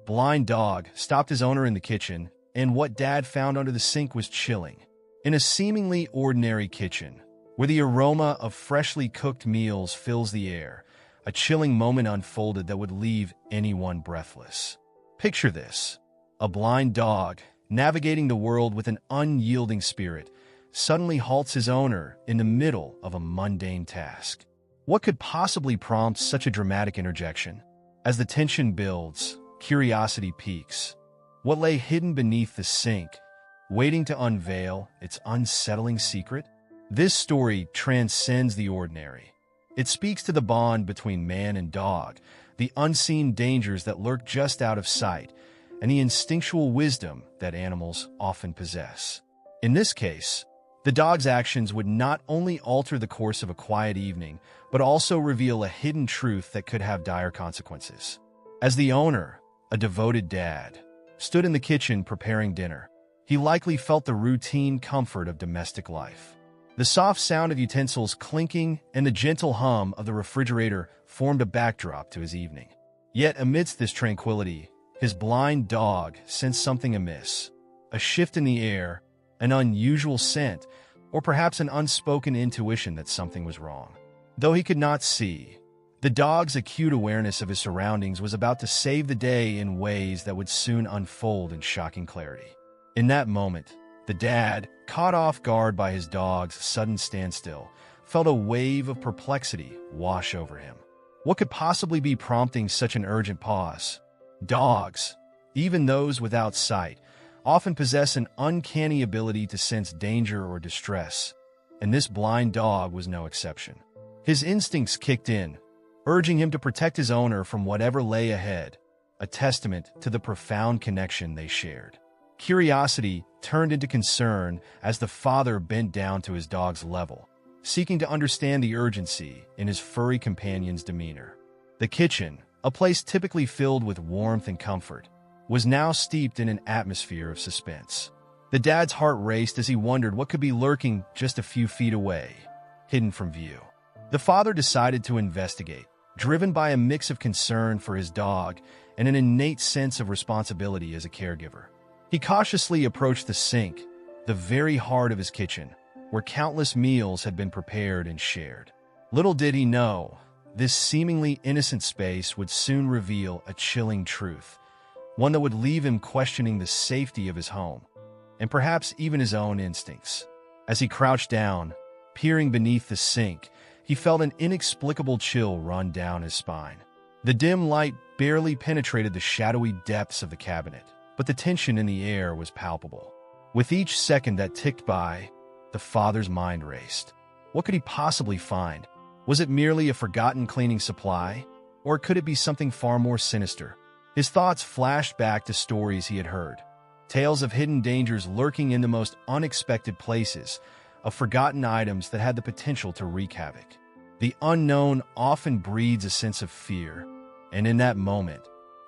blind dog stopped his owner in the kitchen, and what Dad found under the sink was chilling. In a seemingly ordinary kitchen, where the aroma of freshly cooked meals fills the air, a chilling moment unfolded that would leave anyone breathless. Picture this: a blind dog, navigating the world with an unyielding spirit, suddenly halts his owner in the middle of a mundane task. What could possibly prompt such a dramatic interjection? As the tension builds, curiosity peaks. What lay hidden beneath the sink, waiting to unveil its unsettling secret? This story transcends the ordinary. It speaks to the bond between man and dog, the unseen dangers that lurk just out of sight, and the instinctual wisdom that animals often possess. In this case, the dog's actions would not only alter the course of a quiet evening, but also reveal a hidden truth that could have dire consequences. As the owner, a devoted dad, stood in the kitchen preparing dinner, he likely felt the routine comfort of domestic life. The soft sound of utensils clinking and the gentle hum of the refrigerator formed a backdrop to his evening. Yet amidst this tranquility, his blind dog sensed something amiss. A shift in the air, an unusual scent, or perhaps an unspoken intuition that something was wrong. Though he could not see, the dog's acute awareness of his surroundings was about to save the day in ways that would soon unfold in shocking clarity. In that moment, the dad, caught off guard by his dog's sudden standstill, felt a wave of perplexity wash over him. What could possibly be prompting such an urgent pause? Dogs, even those without sight, often possess an uncanny ability to sense danger or distress, and this blind dog was no exception. His instincts kicked in, urging him to protect his owner from whatever lay ahead, a testament to the profound connection they shared. Curiosity turned into concern as the father bent down to his dog's level, seeking to understand the urgency in his furry companion's demeanor. The kitchen, a place typically filled with warmth and comfort, was now steeped in an atmosphere of suspense. The dad's heart raced as he wondered what could be lurking just a few feet away, hidden from view. The father decided to investigate, driven by a mix of concern for his dog and an innate sense of responsibility as a caregiver. He cautiously approached the sink, the very heart of his kitchen, where countless meals had been prepared and shared. Little did he know, this seemingly innocent space would soon reveal a chilling truth, one that would leave him questioning the safety of his home, and perhaps even his own instincts. As he crouched down, peering beneath the sink, he felt an inexplicable chill run down his spine. The dim light barely penetrated the shadowy depths of the cabinet, but the tension in the air was palpable. With each second that ticked by, the father's mind raced. What could he possibly find? Was it merely a forgotten cleaning supply? Or could it be something far more sinister? His thoughts flashed back to stories he had heard, tales of hidden dangers lurking in the most unexpected places, of forgotten items that had the potential to wreak havoc. The unknown often breeds a sense of fear, and in that moment,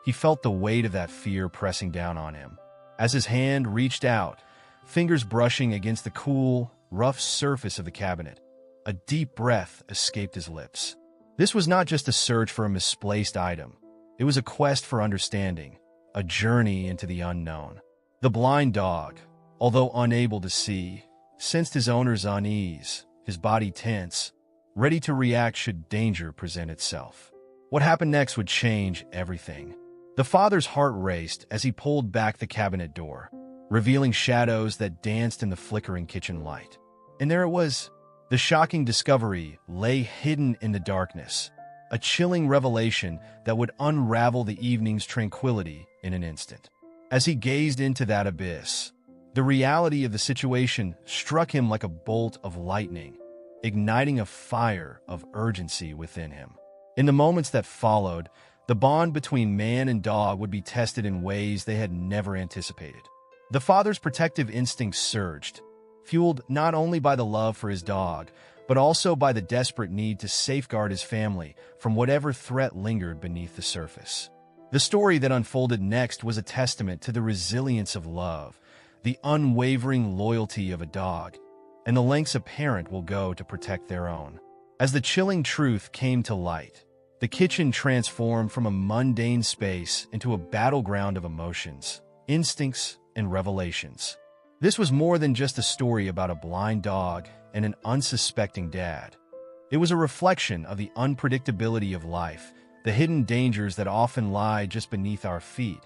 he felt the weight of that fear pressing down on him. As his hand reached out, fingers brushing against the cool, rough surface of the cabinet, a deep breath escaped his lips. This was not just a search for a misplaced item. It was a quest for understanding, a journey into the unknown. The blind dog, although unable to see, sensed his owner's unease, his body tense, ready to react should danger present itself. What happened next would change everything. The father's heart raced as he pulled back the cabinet door, revealing shadows that danced in the flickering kitchen light. And there it was. The shocking discovery lay hidden in the darkness, a chilling revelation that would unravel the evening's tranquility in an instant. As he gazed into that abyss, the reality of the situation struck him like a bolt of lightning, igniting a fire of urgency within him. In the moments that followed, the bond between man and dog would be tested in ways they had never anticipated. The father's protective instincts surged, fueled not only by the love for his dog, but also by the desperate need to safeguard his family from whatever threat lingered beneath the surface. The story that unfolded next was a testament to the resilience of love, the unwavering loyalty of a dog, and the lengths a parent will go to protect their own. As the chilling truth came to light, The kitchen transformed from a mundane space into a battleground of emotions, instincts, and revelations. This was more than just a story about a blind dog and an unsuspecting dad. It was a reflection of the unpredictability of life, the hidden dangers that often lie just beneath our feet,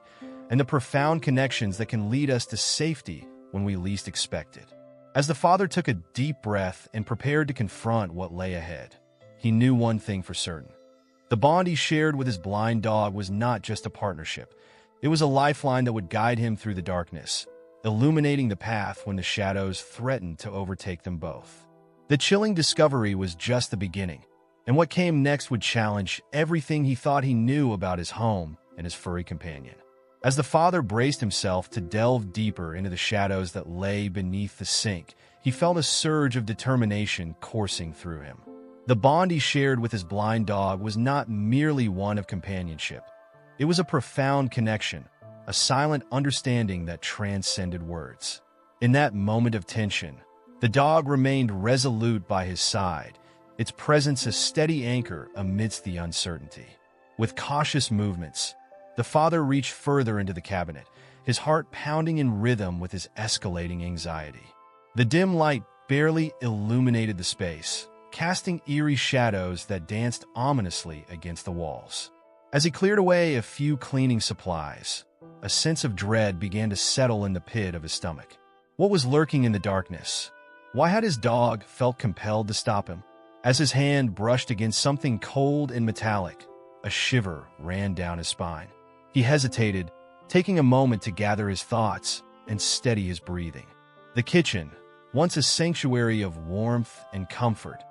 and the profound connections that can lead us to safety when we least expect it. As the father took a deep breath and prepared to confront what lay ahead, he knew one thing for certain. The bond he shared with his blind dog was not just a partnership. It was a lifeline that would guide him through the darkness, illuminating the path when the shadows threatened to overtake them both. The chilling discovery was just the beginning, and what came next would challenge everything he thought he knew about his home and his furry companion. As the father braced himself to delve deeper into the shadows that lay beneath the sink, he felt a surge of determination coursing through him. The bond he shared with his blind dog was not merely one of companionship. It was a profound connection, a silent understanding that transcended words. In that moment of tension, the dog remained resolute by his side, its presence a steady anchor amidst the uncertainty. With cautious movements, the father reached further into the cabinet, his heart pounding in rhythm with his escalating anxiety. The dim light barely illuminated the space, casting eerie shadows that danced ominously against the walls. As he cleared away a few cleaning supplies, a sense of dread began to settle in the pit of his stomach. What was lurking in the darkness? Why had his dog felt compelled to stop him? As his hand brushed against something cold and metallic, a shiver ran down his spine. He hesitated, taking a moment to gather his thoughts and steady his breathing. The kitchen, once a sanctuary of warmth and comfort,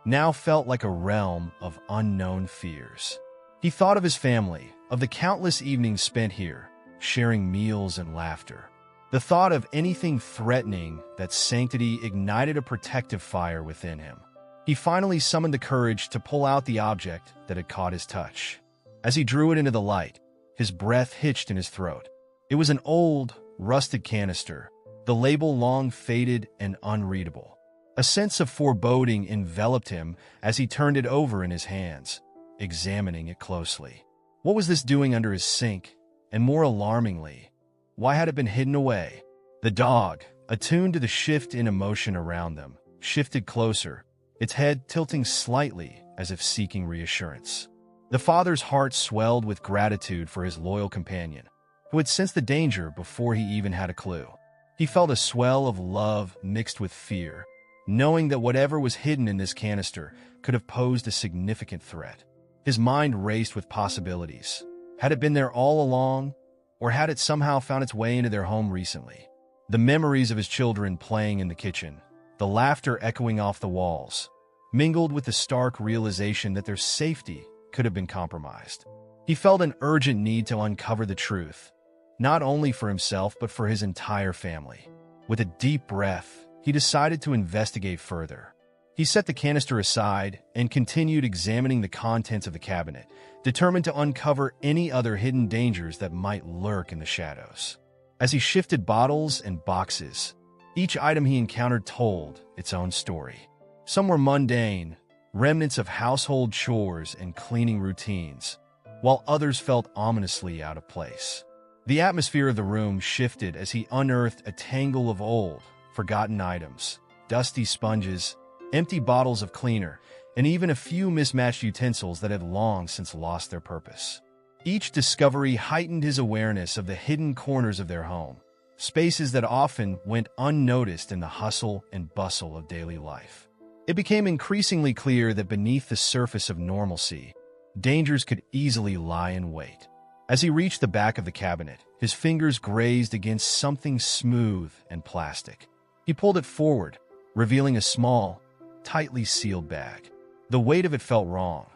now felt like a realm of unknown fears. He thought of his family, of the countless evenings spent here, sharing meals and laughter. The thought of anything threatening that sanctity ignited a protective fire within him. He finally summoned the courage to pull out the object that had caught his touch. As he drew it into the light, his breath hitched in his throat. It was an old, rusted canister, the label long faded and unreadable. A sense of foreboding enveloped him as he turned it over in his hands, examining it closely. What was this doing under his sink? And more alarmingly, why had it been hidden away? The dog, attuned to the shift in emotion around them, shifted closer, its head tilting slightly as if seeking reassurance. The father's heart swelled with gratitude for his loyal companion, who had sensed the danger before he even had a clue. He felt a swell of love mixed with fear, knowing that whatever was hidden in this canister could have posed a significant threat. His mind raced with possibilities. Had it been there all along, or had it somehow found its way into their home recently? The memories of his children playing in the kitchen, the laughter echoing off the walls, mingled with the stark realization that their safety could have been compromised. He felt an urgent need to uncover the truth, not only for himself but for his entire family. With a deep breath, he decided to investigate further. He set the canister aside and continued examining the contents of the cabinet, determined to uncover any other hidden dangers that might lurk in the shadows. As he shifted bottles and boxes, each item he encountered told its own story. Some were mundane, remnants of household chores and cleaning routines, while others felt ominously out of place. The atmosphere of the room shifted as he unearthed a tangle of old, forgotten items, dusty sponges, empty bottles of cleaner, and even a few mismatched utensils that had long since lost their purpose. Each discovery heightened his awareness of the hidden corners of their home, spaces that often went unnoticed in the hustle and bustle of daily life. It became increasingly clear that beneath the surface of normalcy, dangers could easily lie in wait. As he reached the back of the cabinet, his fingers grazed against something smooth and plastic. He pulled it forward, revealing a small, tightly sealed bag. The weight of it felt wrong,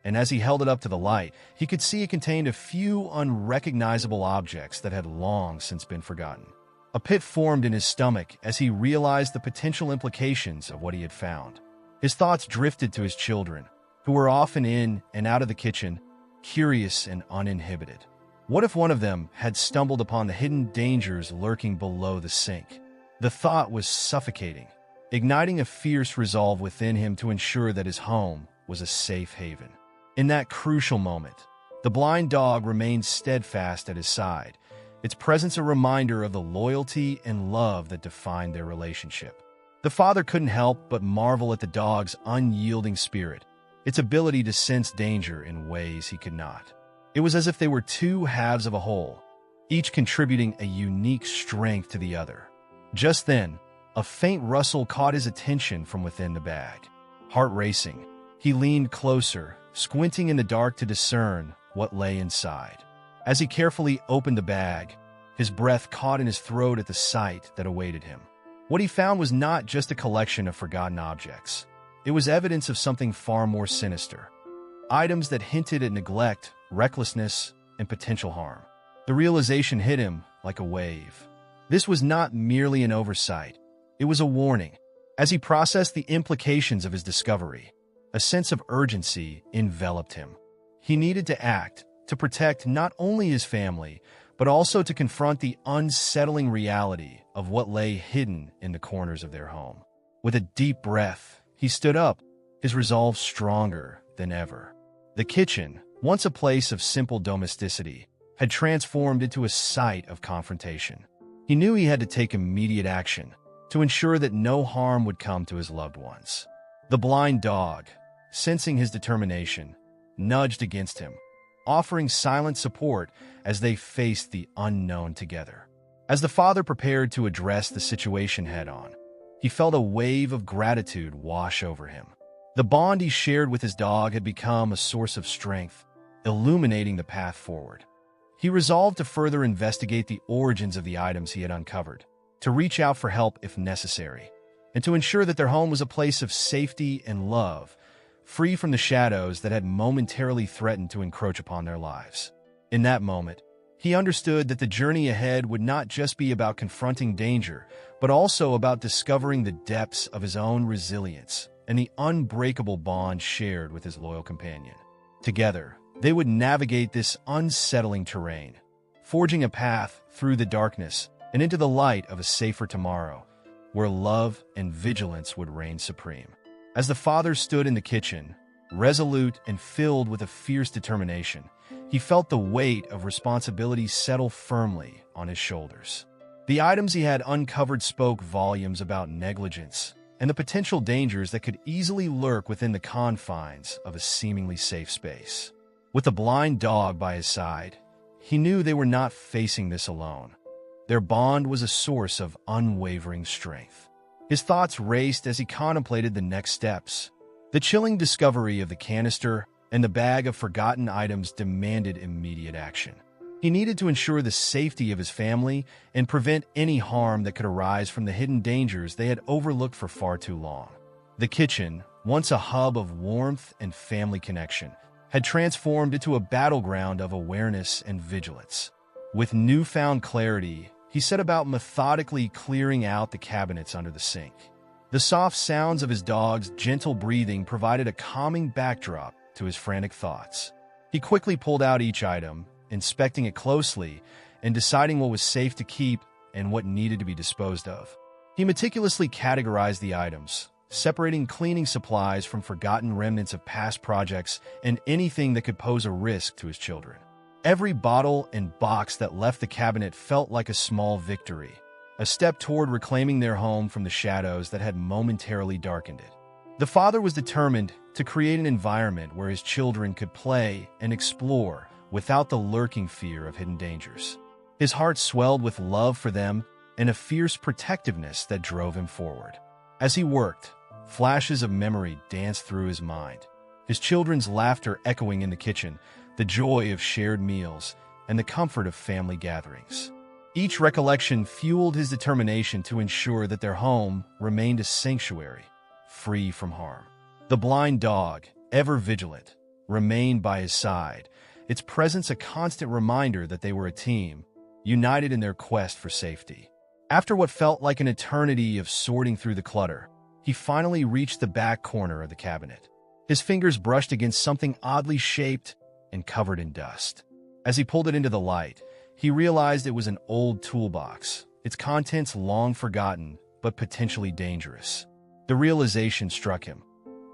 and as he held it up to the light, he could see it contained a few unrecognizable objects that had long since been forgotten. A pit formed in his stomach as he realized the potential implications of what he had found. His thoughts drifted to his children, who were often in and out of the kitchen, curious and uninhibited. What if one of them had stumbled upon the hidden dangers lurking below the sink? The thought was suffocating, igniting a fierce resolve within him to ensure that his home was a safe haven. In that crucial moment, the blind dog remained steadfast at his side, its presence a reminder of the loyalty and love that defined their relationship. The father couldn't help but marvel at the dog's unyielding spirit, its ability to sense danger in ways he could not. It was as if they were two halves of a whole, each contributing a unique strength to the other. Just then, a faint rustle caught his attention from within the bag. Heart racing, he leaned closer, squinting in the dark to discern what lay inside. As he carefully opened the bag, his breath caught in his throat at the sight that awaited him. What he found was not just a collection of forgotten objects. It was evidence of something far more sinister. Items that hinted at neglect, recklessness, and potential harm. The realization hit him like a wave. This was not merely an oversight. It was a warning. As he processed the implications of his discovery, a sense of urgency enveloped him. He needed to act, to protect not only his family, but also to confront the unsettling reality of what lay hidden in the corners of their home. With a deep breath, he stood up, his resolve stronger than ever. The kitchen, once a place of simple domesticity, had transformed into a site of confrontation. He knew he had to take immediate action to ensure that no harm would come to his loved ones. The blind dog, sensing his determination, nudged against him, offering silent support as they faced the unknown together. As the father prepared to address the situation head-on, he felt a wave of gratitude wash over him. The bond he shared with his dog had become a source of strength, illuminating the path forward. He resolved to further investigate the origins of the items he had uncovered, to reach out for help if necessary, and to ensure that their home was a place of safety and love, free from the shadows that had momentarily threatened to encroach upon their lives. In that moment, he understood that the journey ahead would not just be about confronting danger, but also about discovering the depths of his own resilience and the unbreakable bond shared with his loyal companion. Together, they would navigate this unsettling terrain, forging a path through the darkness and into the light of a safer tomorrow, where love and vigilance would reign supreme. As the father stood in the kitchen, resolute and filled with a fierce determination, he felt the weight of responsibility settle firmly on his shoulders. The items he had uncovered spoke volumes about negligence and the potential dangers that could easily lurk within the confines of a seemingly safe space. With the blind dog by his side, he knew they were not facing this alone. Their bond was a source of unwavering strength. His thoughts raced as he contemplated the next steps. The chilling discovery of the canister and the bag of forgotten items demanded immediate action. He needed to ensure the safety of his family and prevent any harm that could arise from the hidden dangers they had overlooked for far too long. The kitchen, once a hub of warmth and family connection, had transformed into a battleground of awareness and vigilance. With newfound clarity, he set about methodically clearing out the cabinets under the sink. The soft sounds of his dog's gentle breathing provided a calming backdrop to his frantic thoughts. He quickly pulled out each item, inspecting it closely and deciding what was safe to keep and what needed to be disposed of. He meticulously categorized the items, separating cleaning supplies from forgotten remnants of past projects and anything that could pose a risk to his children. Every bottle and box that left the cabinet felt like a small victory, a step toward reclaiming their home from the shadows that had momentarily darkened it. The father was determined to create an environment where his children could play and explore without the lurking fear of hidden dangers. His heart swelled with love for them and a fierce protectiveness that drove him forward. As he worked, flashes of memory danced through his mind, his children's laughter echoing in the kitchen, the joy of shared meals, and the comfort of family gatherings. Each recollection fueled his determination to ensure that their home remained a sanctuary, free from harm. The blind dog, ever vigilant, remained by his side, its presence a constant reminder that they were a team, united in their quest for safety. After what felt like an eternity of sorting through the clutter, he finally reached the back corner of the cabinet. His fingers brushed against something oddly shaped and covered in dust. As he pulled it into the light, he realized it was an old toolbox, its contents long forgotten but potentially dangerous. The realization struck him.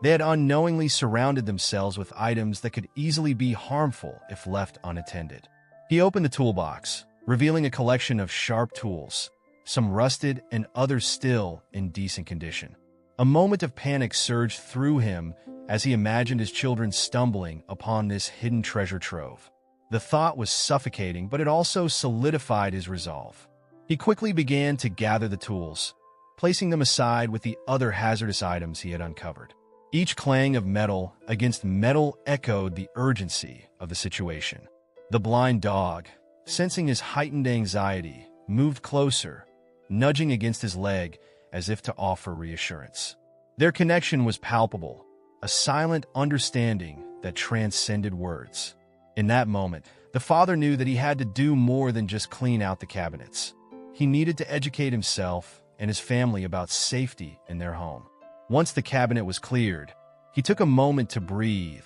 They had unknowingly surrounded themselves with items that could easily be harmful if left unattended. He opened the toolbox, revealing a collection of sharp tools, some rusted and others still in decent condition. A moment of panic surged through him as he imagined his children stumbling upon this hidden treasure trove. The thought was suffocating, but it also solidified his resolve. He quickly began to gather the tools, placing them aside with the other hazardous items he had uncovered. Each clang of metal against metal echoed the urgency of the situation. The blind dog, sensing his heightened anxiety, moved closer, nudging against his leg as if to offer reassurance. Their connection was palpable, a silent understanding that transcended words. In that moment, the father knew that he had to do more than just clean out the cabinets. He needed to educate himself and his family about safety in their home. Once the cabinet was cleared, he took a moment to breathe,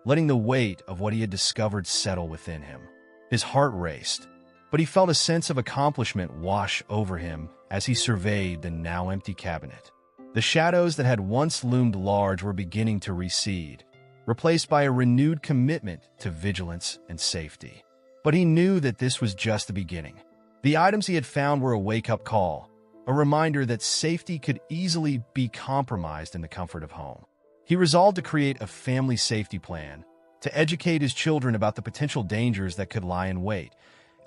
letting the weight of what he had discovered settle within him. His heart raced, but he felt a sense of accomplishment wash over him as he surveyed the now empty cabinet. The shadows that had once loomed large were beginning to recede, replaced by a renewed commitment to vigilance and safety. But he knew that this was just the beginning. The items he had found were a wake-up call, a reminder that safety could easily be compromised in the comfort of home. He resolved to create a family safety plan, to educate his children about the potential dangers that could lie in wait,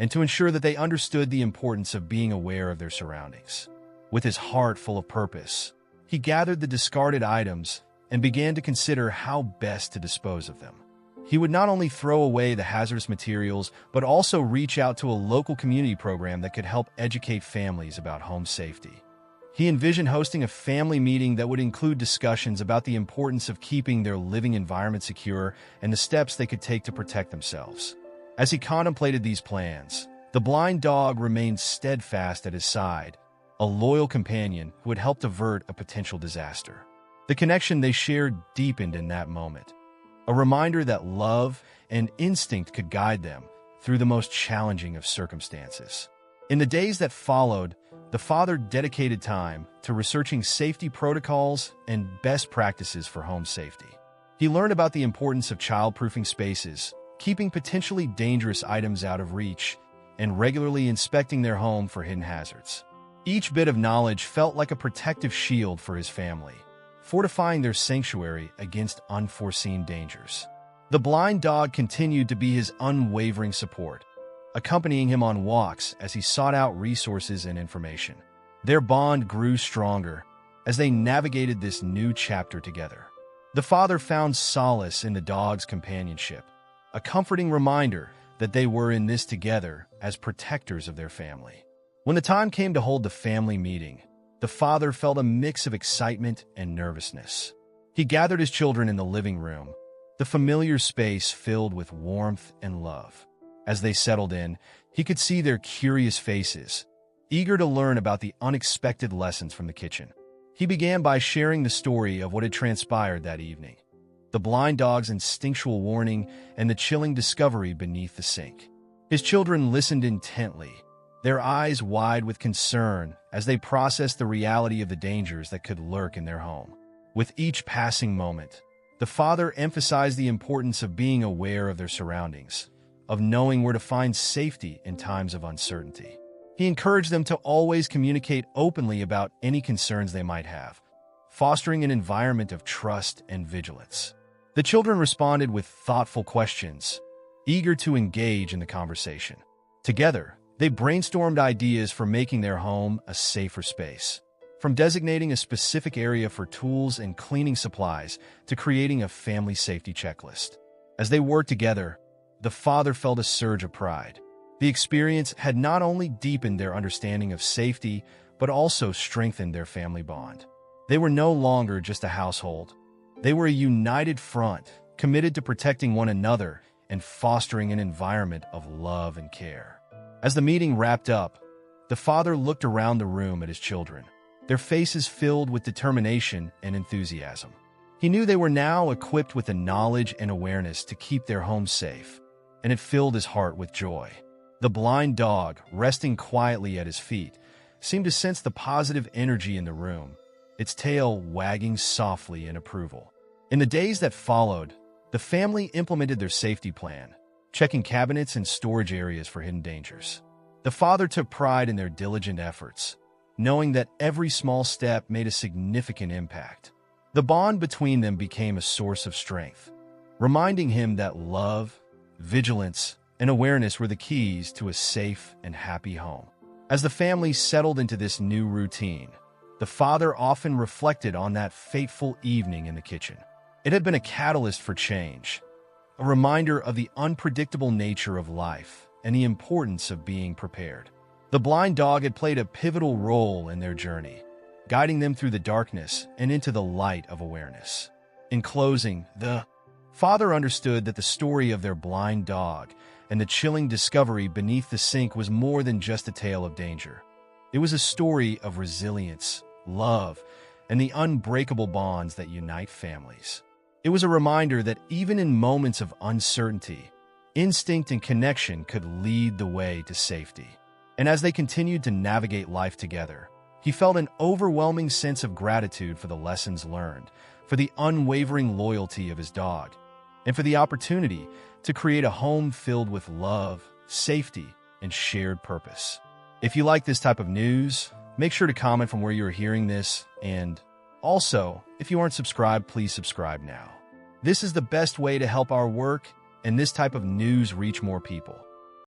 and to ensure that they understood the importance of being aware of their surroundings. With his heart full of purpose, he gathered the discarded items and began to consider how best to dispose of them. He would not only throw away the hazardous materials, but also reach out to a local community program that could help educate families about home safety. He envisioned hosting a family meeting that would include discussions about the importance of keeping their living environment secure and the steps they could take to protect themselves. As he contemplated these plans, the blind dog remained steadfast at his side, a loyal companion who would help avert a potential disaster. The connection they shared deepened in that moment, a reminder that love and instinct could guide them through the most challenging of circumstances. In the days that followed, the father dedicated time to researching safety protocols and best practices for home safety. He learned about the importance of child-proofing spaces, keeping potentially dangerous items out of reach, and regularly inspecting their home for hidden hazards. Each bit of knowledge felt like a protective shield for his family, fortifying their sanctuary against unforeseen dangers. The blind dog continued to be his unwavering support, accompanying him on walks as he sought out resources and information. Their bond grew stronger as they navigated this new chapter together. The father found solace in the dog's companionship, a comforting reminder that they were in this together as protectors of their family. When the time came to hold the family meeting, the father felt a mix of excitement and nervousness. He gathered his children in the living room, the familiar space filled with warmth and love. As they settled in, he could see their curious faces, eager to learn about the unexpected lessons from the kitchen. He began by sharing the story of what had transpired that evening, the blind dog's instinctual warning and the chilling discovery beneath the sink. His children listened intently, their eyes wide with concern as they processed the reality of the dangers that could lurk in their home. With each passing moment, the father emphasized the importance of being aware of their surroundings, of knowing where to find safety in times of uncertainty. He encouraged them to always communicate openly about any concerns they might have, fostering an environment of trust and vigilance. The children responded with thoughtful questions, eager to engage in the conversation. Together, they brainstormed ideas for making their home a safer space, from designating a specific area for tools and cleaning supplies to creating a family safety checklist. As they worked together, the father felt a surge of pride. The experience had not only deepened their understanding of safety, but also strengthened their family bond. They were no longer just a household. They were a united front, committed to protecting one another and fostering an environment of love and care. As the meeting wrapped up, the father looked around the room at his children, their faces filled with determination and enthusiasm. He knew they were now equipped with the knowledge and awareness to keep their home safe, and it filled his heart with joy. The blind dog, resting quietly at his feet, seemed to sense the positive energy in the room, its tail wagging softly in approval. In the days that followed, the family implemented their safety plan, checking cabinets and storage areas for hidden dangers. The father took pride in their diligent efforts, knowing that every small step made a significant impact. The bond between them became a source of strength, reminding him that love, vigilance, and awareness were the keys to a safe and happy home. As the family settled into this new routine, the father often reflected on that fateful evening in the kitchen. It had been a catalyst for change, a reminder of the unpredictable nature of life and the importance of being prepared. The blind dog had played a pivotal role in their journey, guiding them through the darkness and into the light of awareness. In closing, the father understood that the story of their blind dog and the chilling discovery beneath the sink was more than just a tale of danger. It was a story of resilience, love, and the unbreakable bonds that unite families. It was a reminder that even in moments of uncertainty, instinct and connection could lead the way to safety. And as they continued to navigate life together, he felt an overwhelming sense of gratitude for the lessons learned, for the unwavering loyalty of his dog, and for the opportunity to create a home filled with love, safety, and shared purpose. If you like this type of news, make sure to comment from where you are hearing this, and also, if you aren't subscribed, please subscribe now. This is the best way to help our work and this type of news reach more people.